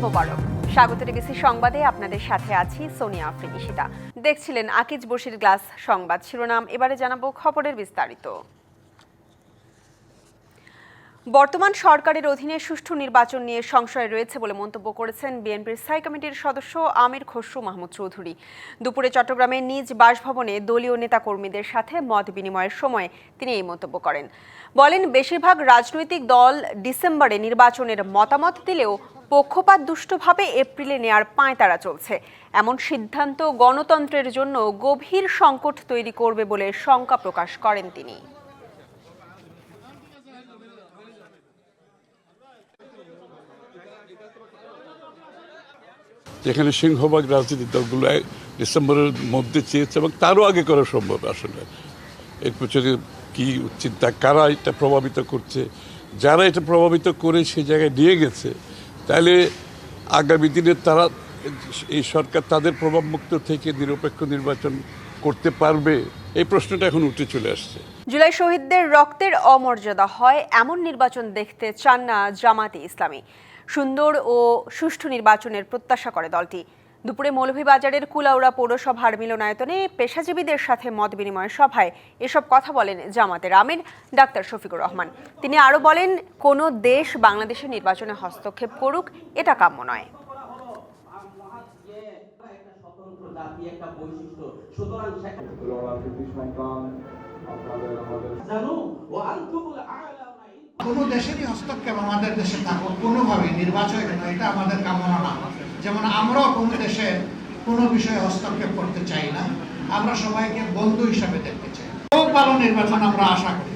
মোবারক। স্বাগত ডিবিসি সংবাদে আপনাদের সাথে আছি সোনিয়া আফরিন ইশিতা। দেখছিলেন আকিজ বশির গ্লাস সংবাদ শিরোনাম। এবারে জানাবো খবরের বিস্তারিত। বর্তমান সরকারের অধীনে সুষ্ঠু নির্বাচন নিয়ে সংশয় রয়েছে বলে মন্তব্য করেছেন বিএনপির স্থায়ী কমিটির সদস্য আমির খসরু মাহমুদ চৌধুরী। দুপুরে চট্টগ্রামে নিজ বাসভবনে দলীয় নেতাকর্মীদের সাথে মত বিনিময়ের সময় তিনি এই মন্তব্য করেন। বলেন, বেশিরভাগ রাজনৈতিক দল ডিসেম্বরে নির্বাচনের মতামত দিলেও পক্ষপাত দুষ্টভাবে এপ্রিলে নেয়ার পাঁয়তারা চলছে। এমন সিদ্ধান্ত গণতন্ত্রের জন্য গভীর সংকট তৈরি করবে বলে শঙ্কা প্রকাশ করেন তিনি। যেখানে সিংহভাগ রাজনৈতিক দলগুলো ডিসেম্বরের মধ্যে চেয়েছে এবং তারও আগে করা সম্ভব। আসলে এর পেছনে কি চিন্তা, কারা এটা প্রভাবিত করছে, যারা এটা প্রভাবিত করে সেই জায়গায় নিয়ে গেছে, তাহলে আগামী দিনে তারা এই সরকার তাদের প্রভাবমুক্ত থেকে নিরপেক্ষ নির্বাচন করতে পারবে, এই প্রশ্নটা এখন উঠে চলে আসছে। জুলাই শহীদদের রক্তের অমর্যাদা হয় এমন নির্বাচন দেখতে চান না জামাতে ইসলামী। সুন্দর ও সুষ্ঠু নির্বাচনের প্রত্যাশা করে দলটি। দুপুরে মৌলভীবাজারের কুলাউড়া পৌরসভার মিলনায়তনে পেশাজীবীদের সাথে মত বিনিময় সভায় এসব কথা বলেন জামাতের আমির ডাক্তার শফিকুর রহমান। তিনি আরও বলেন, কোনো দেশ বাংলাদেশের নির্বাচনে হস্তক্ষেপ করুক, এটা কাম্য নয়। কোনো দেশেরই হস্তক্ষেপ আমাদের দেশে থাকুক কোনোভাবেই নির্বাচন, এটা আমাদের কামনা না। যেমন আমরাও কোনো দেশের কোনো বিষয়ে হস্তক্ষেপ করতে চাই না, আমরা সবাইকে বন্ধু হিসাবে দেখতে চাই। খুব ভালো নির্বাচন আমরা আশা করি,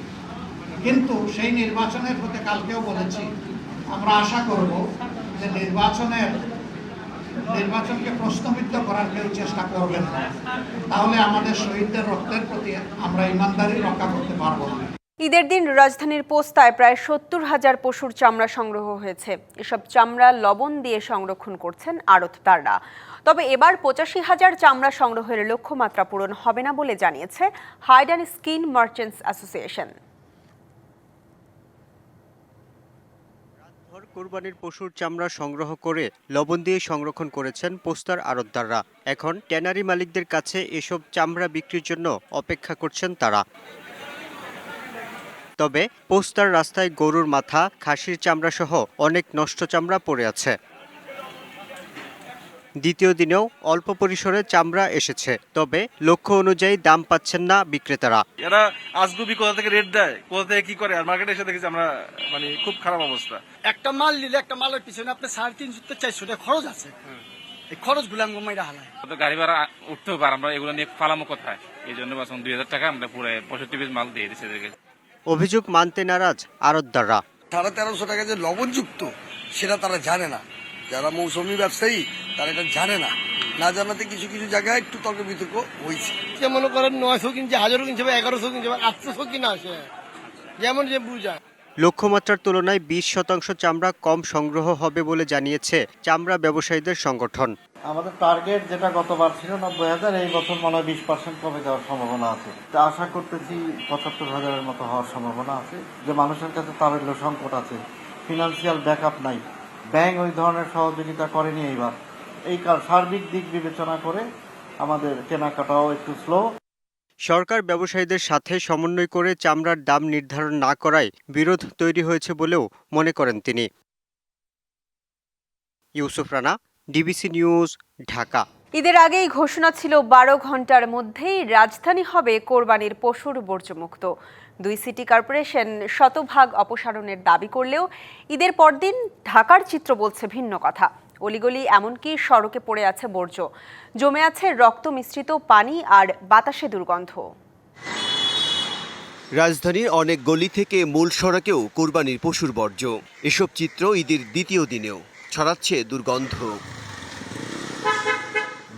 কিন্তু সেই নির্বাচনের প্রতি কালকেও বলেছি, আমরা আশা করব যে নির্বাচনকে প্রশ্নবিদ্ধ করার কেউ চেষ্টা করবেন না, তাহলে আমাদের শহীদদের রক্তের প্রতি আমরা ইমানদারি রক্ষা করতে পারবো না। ঈদের দিন রাজধানীর পোস্তায় প্রায় ৭০,০০০ পশুর চামড়া সংগ্রহ হয়েছে। এসব চামড়া লবণ দিয়ে সংরক্ষণ করছেন আড়তদাররা। তবে এবার ৮৫,০০০ চামড়া সংগ্রহের লক্ষ্যমাত্রা পূরণ হবে না বলে জানিয়েছে hide and skin merchants association. কোরবানির পশুর চামড়া সংগ্রহ করে লবণ দিয়ে সংরক্ষণ করেছেন পোস্তার আড়তদাররা। এখন ট্যানারি মালিকদের কাছে এসব চামড়া বিক্রির জন্য অপেক্ষা করছেন তারা। তবে পোস্তার রাস্তায় গরুর মাথা, খাসির চামড়া সহ অনেক নষ্ট চামড়া পড়ে আছে। দ্বিতীয় দিনেও অল্প পরিসরে চামড়া এসেছে, তবে লক্ষ্য অনুযায়ী দাম পাচ্ছেন না বিক্রেতারা। এরা আজগুবি কোথা থেকে রেট দেয়, কোথা থেকে কি করে, আর মার্কেটে এসে দেখেছি আমরা খুব খারাপ অবস্থা। একটা মাল নিলে একটা মালের পিছনে আপনার 350 থেকে 400 টাকা খরচ আছে। এই খরচগুলো আমি মাইরা হালাই। গাড়ি ভাড়া উঠতেও পারে, আমরা এগুলো নিয়ে ফালামো কোথায়? এই জন্য 2,000 টাকা আমরা পুরো 65 পিস মাল দিয়ে দিচ্ছি এদেরকে। অভিযোগ মানতে নারাজ আড়তদাররা। 1350 টাকা যে লবণযুক্ত সেটা তারা জানে না, যারা মৌসুমী ব্যবসায়ী তারা এটা জানে না। না জানাতে কিছু কিছু জায়গায় একটু তর্ক বিতর্ক হয়েছে। মনে করেন 900 কিনছে, 1000 কিনছে, 1100 কিনছে, 800 কিনা আসে, যেমন যে বুঝায়। লক্ষ্যমাত্রার তুলনায় 20% চামড়া কম সংগ্রহ হবে বলে জানিয়েছে চামড়া ব্যবসায়ীদের সংগঠন। আমাদের টার্গেট যেটা গতবার ছিল 90,000, এই বছর মনে হয় 20% কমে যাওয়ার সম্ভাবনা আছে। তা আশা করতেছি 75,000-এর মতো হওয়ার সম্ভাবনা আছে। যে মানুষের কাছে তারের সংকট আছে, ফিনান্সিয়াল ব্যাকআপ নাই, ব্যাংক ওই ধরনের সহযোগিতা করেনি এইবার। এই সার্বিক দিক বিবেচনা করে আমাদের কেনাকাটাও একটু স্লো। সরকার ব্যবসায়ীদের সাথে সমন্বয় করে চামড়ার দাম নির্ধারণ না করায় বিরোধ তৈরি হয়েছে বলেও মনে করেন তিনি। Yusuf Rana, DBC news, Dhaka. ঈদের আগেই ঘোষণা ছিল 12 ঘন্টার মধ্যেই রাজধানী হবে কোরবানির পশুর বর্জ্যমুক্ত। 2 সিটি কর্পোরেশন শতভাগ অপসারণের দাবি করলেও ঈদের পরদিন ঢাকার চিত্র বলছে ভিন্ন কথা। অলিগলি এমনকি সড়কে পড়ে আছে বর্জ্য, জমে আছে রক্ত মিশ্রিত পানি আর বাতাসে দুর্গন্ধ। রাজধানীর অনেক গলি থেকে মূল সড়কেও কোরবানির পশুর বর্জ্য। এসব চিত্র ঈদের দ্বিতীয় দিনেও ছড়াচ্ছে দুর্গন্ধ।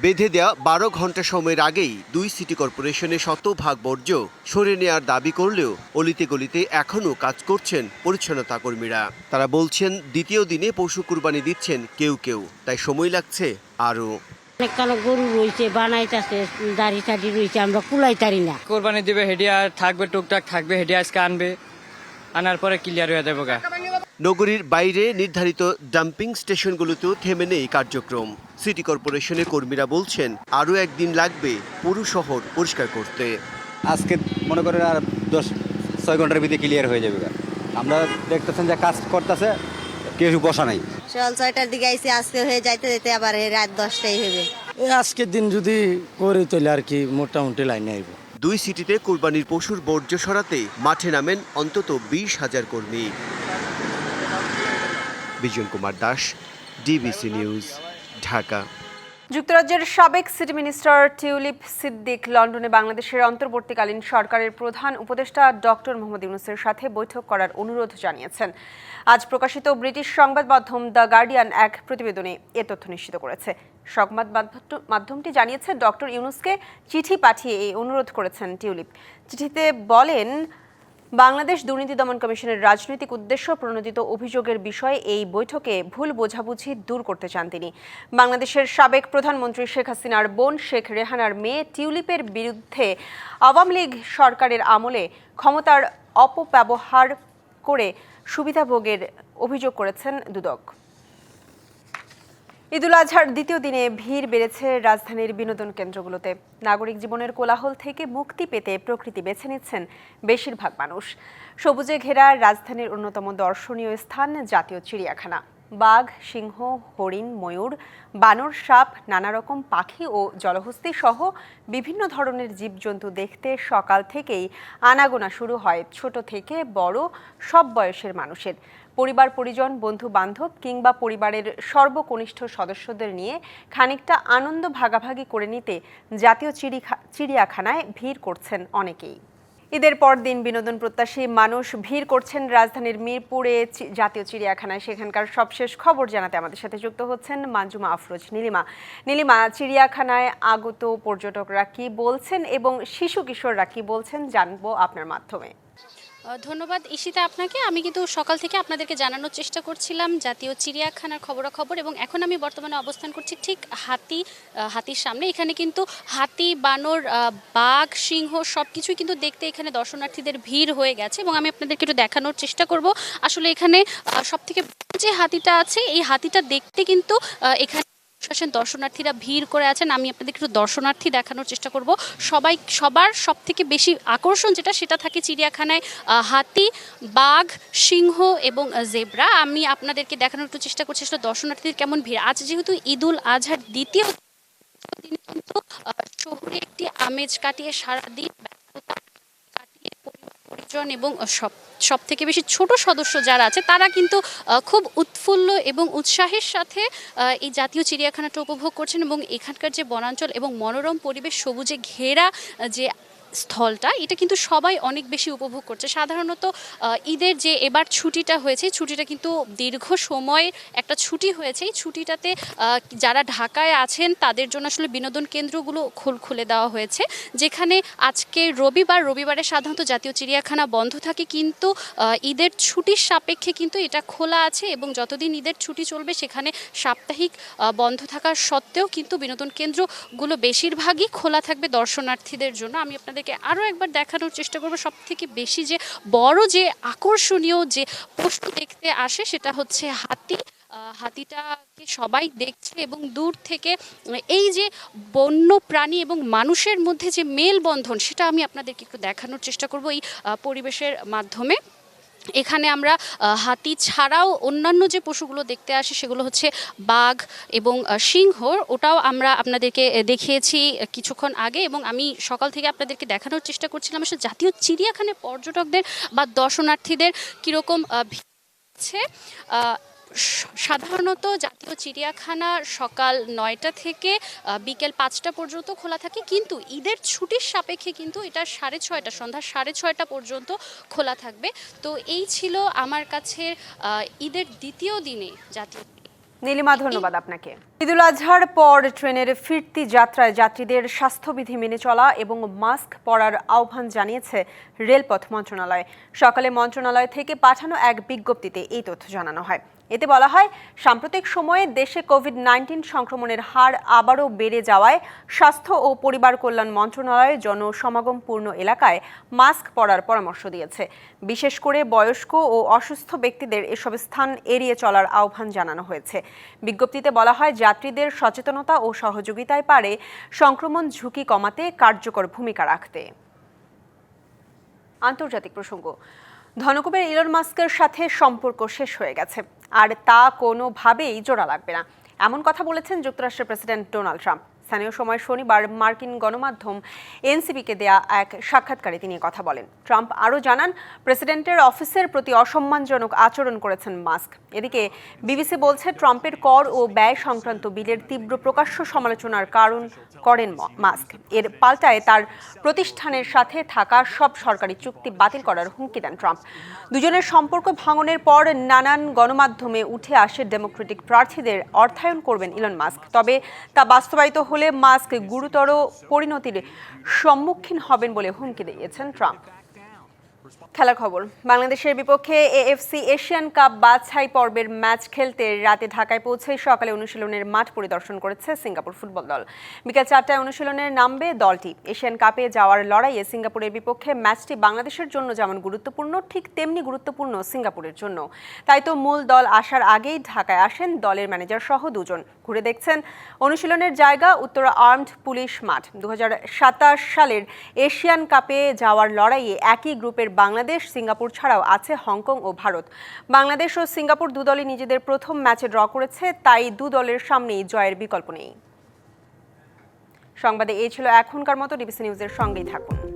বেঁধে দেয়া 12 ঘন্টা সময়ের আগেই 2 সিটি কর্পোরেশনের শতভাগ বর্জ্য সরিয়ে নেওয়ার দাবি করলেও অলিতে গলিতে এখনও কাজ করছেন পরিচ্ছন্নতা কর্মীরা। তারা বলছেন দ্বিতীয় দিনে পশু কুরবানি দিচ্ছেন কেউ কেউ, তাই সময় লাগছে আরও। অনেক কালো গরু রয়েছে, বানাইতেছে, দাড়ি টাড়ি রয়েছে, আমরা কুলাইতারি না। কোরবানি দিবে হেডিয়া থাকবে, টুকটাক থাকবে, হেডিয়া আজকে আনবে, আনার পরে ক্লিয়ার হয়ে যাবে গা। নগরীর বাইরে নির্ধারিত ডাম্পিং স্টেশনগুলোতেও থেমে নেই কার্যক্রম। সিটি কর্পোরেশনের কর্মীরা বলছেন আরও একদিন লাগবে পুরো শহর পরিষ্কার করতে। আজকে মনে করেন আর 10-6 ঘন্টার ভিতরে ক্লিয়ার হয়ে যাবে। আমরা দেখতেছেন যে কাজ করতেছে, কেউ বসা নাই। সকাল 6টার দিকে আইসি, আজকে হয়ে যাইতে যেতে আবার রাত 10টাই হবে। এই আজকের দিন যদি করে তোলে আর কি মোটামুটি লাইনে আইব। 2 সিটিতে কোরবানির পশুর বর্জ্য সরাতে মাঠে নামেন অন্তত 20,000 কর্মী। Bijan Kumar Das, DBC news, Dhaka. যুক্তরাজ্যের সাবেক সিটি মিনিস্টার টিউলিপ সিদ্দিক লন্ডনে বাংলাদেশের অন্তর্বর্তীকালীন সরকারের প্রধান উপদেষ্টা ডক্টর মোহাম্মদ ইউনূসের সাথে বৈঠক করার অনুরোধ জানিয়েছেন। আজ প্রকাশিত ব্রিটিশ সংবাদ মাধ্যম দ্য গার্ডিয়ান এক প্রতিবেদনে এ তথ্য নিশ্চিত করেছে। সংবাদ মাধ্যমটি জানিয়েছে ডক্টর ইউনূসকে চিঠি পাঠিয়ে এই অনুরোধ করেছেন টিউলিপ। চিঠিতে বলেন, বাংলাদেশ দুর্নীতি দমন কমিশনের রাজনৈতিক উদ্দেশ্য প্রণোদিত অভিযোগের বিষয়ে এই বৈঠকে ভুল বোঝাবুঝি দূর করতে চান তিনি। বাংলাদেশের সাবেক প্রধানমন্ত্রী শেখ হাসিনার বোন শেখ রেহানার মেয়ে টিউলিপের বিরুদ্ধে আওয়ামী লীগ সরকারের আমলে ক্ষমতার অপব্যবহার করে সুবিধাভোগের অভিযোগ করেছেন দুদক। ঈদুল আজহার দ্বিতীয় দিনে ভিড় বেড়েছে রাজধানীর বিনোদন কেন্দ্রগুলোতে। নাগরিক জীবনের কোলাহল থেকে মুক্তি পেতে প্রকৃতি বেছে নিচ্ছেন বেশিরভাগ মানুষ। সবুজে ঘেরা রাজধানীর অন্যতম দর্শনীয় স্থান জাতীয় চিড়িয়াখানা। বাঘ, সিংহ, হরিণ, ময়ূর, বানর, সাপ, নানা রকম পাখি ও জলহস্তী সহ বিভিন্ন ধরনের জীবজন্তু দেখতে সকাল থেকেই আনাগোনা শুরু হয় ছোট থেকে বড় সব বয়সের মানুষের। পরিবার পরিজন, বন্ধু বান্ধব কিংবা পরিবারের সর্বকনিষ্ঠ সদস্যদের নিয়ে খানিকটা আনন্দ ভাগাভাগি করে নিতে জাতীয় চিড়িয়াখানায় ভিড় করছেন অনেকেই। ঈদের পরদিন বিনোদন প্রত্যাশী মানুষ ভিড় করছেন রাজধানীর মিরপুরে জাতীয় চিড়িয়াখানায়। সেখানকার সবশেষ খবর জানাতে আমাদের সাথে যুক্ত হচ্ছেন মানজুমা আফরোজ। নীলিমা, চিড়িয়াখানায় আগত পর্যটকরা কি বলছেন এবং শিশু কিশোররা কি বলছেন জানবো আপনার মাধ্যমে। ধন্যবাদ ঈশিতা আপনাকে। আমি কিন্তু সকাল থেকে আপনাদেরকে জানানোর চেষ্টা করছিলাম জাতীয় চিড়িয়াখানার খবরাখবর, এবং এখন আমি বর্তমানে অবস্থান করছি ঠিক হাতির সামনে। এখানে কিন্তু হাতি, বানর, বাঘ, সিংহ সব কিছুই কিন্তু দেখতে এখানে দর্শনার্থীদের ভিড় হয়ে গেছে, এবং আমি আপনাদেরকে একটু দেখানোর চেষ্টা করব। আসলে এখানে সবথেকে যে হাতিটা আছে, এই হাতিটা দেখতে কিন্তু এখানে দর্শনার্থীরা ভিড় করে আছেন। আমি আপনাদেরকে একটু দর্শনার্থী দেখানোর চেষ্টা করব। সবার সব থেকে বেশি আকর্ষণ সেটা থাকে চিড়িয়াখানায় হাতি, বাঘ, সিংহ এবং জেব্রা। আমি আপনাদেরকে দেখানোর একটু চেষ্টা করছি আসলে দর্শনার্থীদের কেমন ভিড়। আজ যেহেতু ঈদুল আজহার দ্বিতীয় দিনে কিন্তু শহরে একটি আমেজ কাটিয়ে সারাদিন কাটিয়ে পরিজন এবং সব থেকে বেশি ছোট সদস্য যারা আছে তারা কিন্তু খুব উৎফুল্ল এবং উৎসাহের সাথে এই জাতীয় চিড়িয়াখানাটা উপভোগ করছেন, এবং এখানকার যে বনাঞ্চল এবং মনোরম পরিবেশ, সবুজে ঘেরা যে স্থলটা, এটা কিন্তু সবাই অনেক বেশি উপভোগ করছে। সাধারণত ঈদের যে এবার ছুটিটা হয়েছে, ছুটিটা কিন্তু দীর্ঘ সময়ের একটা ছুটি হয়েছে। এই ছুটিটাতে যারা ঢাকায় আছেন তাদের জন্য আসলে বিনোদন কেন্দ্রগুলো খুলে দেওয়া হয়েছে, যেখানে আজকে রবিবারে সাধারণত জাতীয় চিড়িয়াখানা বন্ধ থাকে, কিন্তু ঈদের ছুটির সাপেক্ষে কিন্তু এটা খোলা আছে, এবং যতদিন ঈদের ছুটি চলবে সেখানে সাপ্তাহিক বন্ধ থাকার সত্ত্বেও কিন্তু বিনোদন কেন্দ্রগুলো বেশিরভাগই খোলা থাকবে দর্শনার্থীদের জন্য। আমি আপনাদেরকে আরও একবার দেখানোর চেষ্টা করবো সব থেকে বেশি যে বড় যে আকর্ষণীয় যে পশু দেখতে আসে সেটা হচ্ছে হাতি। হাতিটাকে সবাই দেখছে, এবং দূর থেকে এই যে বন্য প্রাণী এবং মানুষের মধ্যে যে মেলবন্ধন, সেটা আমি আপনাদেরকে একটু দেখানোর চেষ্টা করব এই পরিবেশের মাধ্যমে। এখানে আমরা হাতি ছাড়াও অন্যান্য যে পশুগুলো দেখতে আসে সেগুলো হচ্ছে বাঘ এবং সিংহ, ওটাও আমরা আপনাদেরকে দেখিয়েছি কিছুক্ষণ আগে, এবং আমি সকাল থেকে আপনাদেরকে দেখানোর চেষ্টা করছিলাম আসলে জাতীয় চিড়িয়াখানায় পর্যটকদের বা দর্শনার্থীদের কীরকম ভিড় আছে। সাধারণত জাতীয় চিড়িয়াখানা সকাল 9টা থেকে বিকেল 5টা পর্যন্ত খোলা থাকে, কিন্তু ঈদের ছুটির সাপেক্ষে কিন্তু এটা সন্ধ্যা 6:30 পর্যন্ত খোলা থাকবে। তো এই ছিল আমার কাছে ঈদের দ্বিতীয় দিনে জাতীয়। নীলিমা, ধন্যবাদ আপনাকে। ঈদুল আজহার পর ট্রেনের ফিরতি যাত্রায় যাত্রীদের স্বাস্থ্যবিধি মেনে চলা এবং মাস্ক পরার আহ্বান জানিয়েছে রেলপথ মন্ত্রণালয়। সকালে মন্ত্রণালয় থেকে পাঠানো এক বিজ্ঞপ্তিতে এই তথ্য জানানো হয়। এতে বলা হয়, সাম্প্রতিক সময়ে দেশে কোভিড-19 সংক্রমণের হার আবারও বেড়ে যাওয়ায় স্বাস্থ্য ও পরিবার কল্যাণ মন্ত্রণালয় জনসমাগমপূর্ণ এলাকায় মাস্ক পরার পরামর্শ দিয়েছে। বিশেষ করে বয়স্ক ও অসুস্থ ব্যক্তিদের এসব স্থান এড়িয়ে চলার আহ্বান জানানো হয়েছে। বিজ্ঞপ্তিতে বলা হয়, যাত্রীদের সচেতনতা ও সহযোগিতায় পারে সংক্রমণ ঝুঁকি কমাতে কার্যকর ভূমিকা রাখতে। আন্তর্জাতিক প্রসঙ্গ। ধনকুবের ইলন মাস্কের সাথে সম্পর্ক শেষ হয়ে গেছে, আর তা কোনোভাবেই জোড়া লাগবে না, এমন কথা বলেছেন যুক্তরাষ্ট্রের প্রেসিডেন্ট ডোনাল্ড ট্রাম্প। স্থানীয় সময় শনিবার মার্কিন গণমাধ্যম এনসিবিকে দেয়া এক সাক্ষাৎকারে তিনি কথা বলেন। ট্রাম্প আরও জানান, প্রেসিডেন্টের অফিসের প্রতি অসম্মানজনক আচরণ করেছেন মাস্ক। এদিকে বিবিসি বলছে, ট্রাম্পের কর ও ব্যয় সংক্রান্ত বিলের তীব্র প্রকাশ্য সমালোচনার কারণ করেন মাস্ক। এর পাল্টায় তার প্রতিষ্ঠানের সাথে থাকা সব সরকারি চুক্তি বাতিল করার হুমকি দেন ট্রাম্প। দুজনের সম্পর্ক ভাঙনের পর নানান গণমাধ্যমে উঠে আসে ডেমোক্রেটিক প্রার্থীদের অর্থায়ন করবেন ইলন মাস্ক। তবে তা বাস্তবায়িত হলে মাস্ক গুরুতর পরিণতির সম্মুখীন হবেন বলে হুমকি দিয়েছেন ট্রাম্প। খেলার খবর। বাংলাদেশের বিপক্ষে এএফসি এশিয়ান কাপ বাছাই পর্বের ম্যাচ খেলতে রাতে ঢাকায় পৌঁছে সকালে অনুশীলনের মাঠ পরিদর্শন করেছে সিঙ্গাপুর ফুটবল দল। বিকেল 4টায় অনুশীলনের নামবে দলটি। এশিয়ান কাপে যাওয়ার লড়াইয়ে সিঙ্গাপুরের বিপক্ষে ম্যাচটি বাংলাদেশের জন্য যেমন গুরুত্বপূর্ণ, ঠিক তেমনি গুরুত্বপূর্ণ সিঙ্গাপুরের জন্য। তাই তো মূল দল আসার আগেই ঢাকায় আসেন দলের ম্যানেজার সহ দুজন। ঘুরে দেখছেন অনুশীলনের জায়গা, উত্তরা আর্মড পুলিশ মাঠ। 2027 সালের এশিয়ান কাপে যাওয়ার লড়াইয়ে একই গ্রুপের বাংলাদেশ, সিঙ্গাপুর ছাড়াও আছে হংকং ও ভারত। বাংলাদেশ ও সিঙ্গাপুর দুদলই নিজেদের প্রথম ম্যাচে ড্র করেছে, তাই দু দলের সামনেই জয়ের বিকল্প নেই। সংবাদে এই ছিল এখনকার মতো। ডিবিসি নিউজের সঙ্গেই থাকুন।